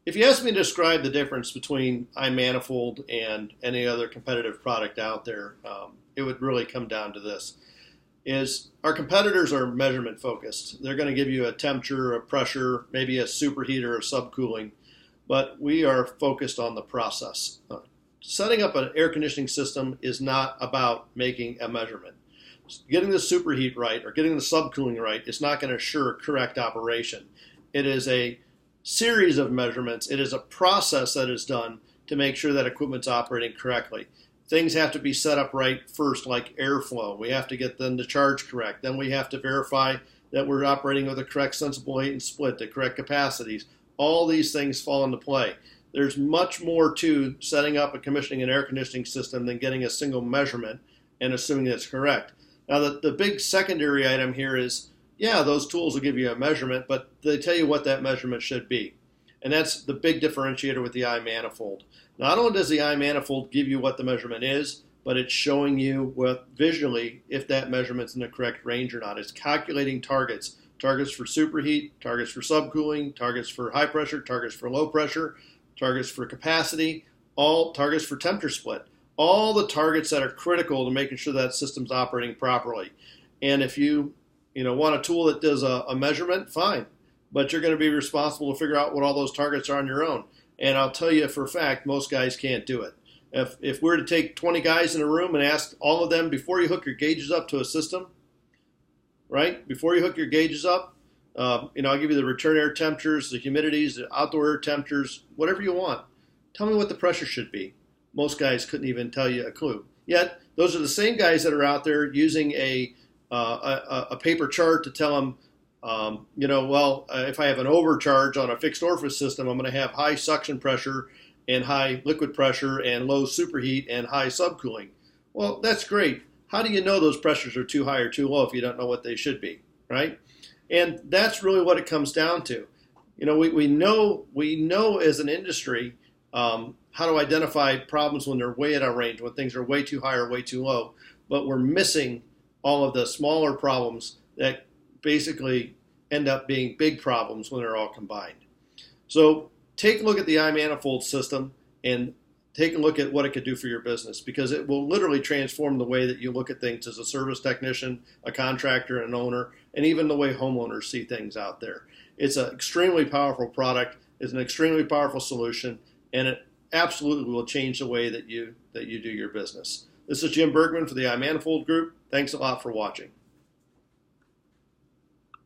If you ask me to describe the difference between iManifold and any other competitive product out there, it would really come down to this. Is our competitors are measurement focused. They're going to give you a temperature, a pressure, maybe a superheater or subcooling, but we are focused on the process. Setting up an air conditioning system is not about making a measurement. Getting the superheat right or getting the subcooling right is not going to assure correct operation. It is a series of measurements. It is a process that is done to make sure that equipment's operating correctly. Things have to be set up right first, like airflow. We have to get them to charge correct. Then we have to verify that we're operating with the correct sensible latent split, the correct capacities. All these things fall into play. There's much more to setting up and commissioning an air conditioning system than getting a single measurement and assuming that it's correct. Now, the big secondary item here is, yeah, those tools will give you a measurement, but they tell you what that measurement should be. And that's the big differentiator with the iManifold. Not only does the iManifold give you what the measurement is, but it's showing you visually if that measurement's in the correct range or not. It's calculating targets. Targets for superheat, targets for subcooling, targets for high pressure, targets for low pressure, targets for capacity, all targets for temperature split. All the targets that are critical to making sure that system's operating properly. And if you want a tool that does a measurement, fine. But you're going to be responsible to figure out what all those targets are on your own. And I'll tell you for a fact, most guys can't do it. If we're to take 20 guys in a room and ask all of them, before you hook your gauges up to a system, right? Before you hook your gauges up, I'll give you the return air temperatures, the humidities, the outdoor air temperatures, whatever you want. Tell me what the pressure should be. Most guys couldn't even tell you a clue. Yet, those are the same guys that are out there using a paper chart to tell them, if I have an overcharge on a fixed orifice system, I'm going to have high suction pressure and high liquid pressure and low superheat and high subcooling. Well, that's great. How do you know those pressures are too high or too low if you don't know what they should be, right? And that's really what it comes down to. We know as an industry how to identify problems when they're way out of range, when things are way too high or way too low, but we're missing all of the smaller problems that basically end up being big problems when they're all combined. So take a look at the iManifold system and take a look at what it could do for your business, because it will literally transform the way that you look at things as a service technician, a contractor, an owner, and even the way homeowners see things out there. It's an extremely powerful product. It's an extremely powerful solution, and it absolutely will change the way that you do your business. This is Jim Bergman for the iManifold Group. Thanks a lot for watching.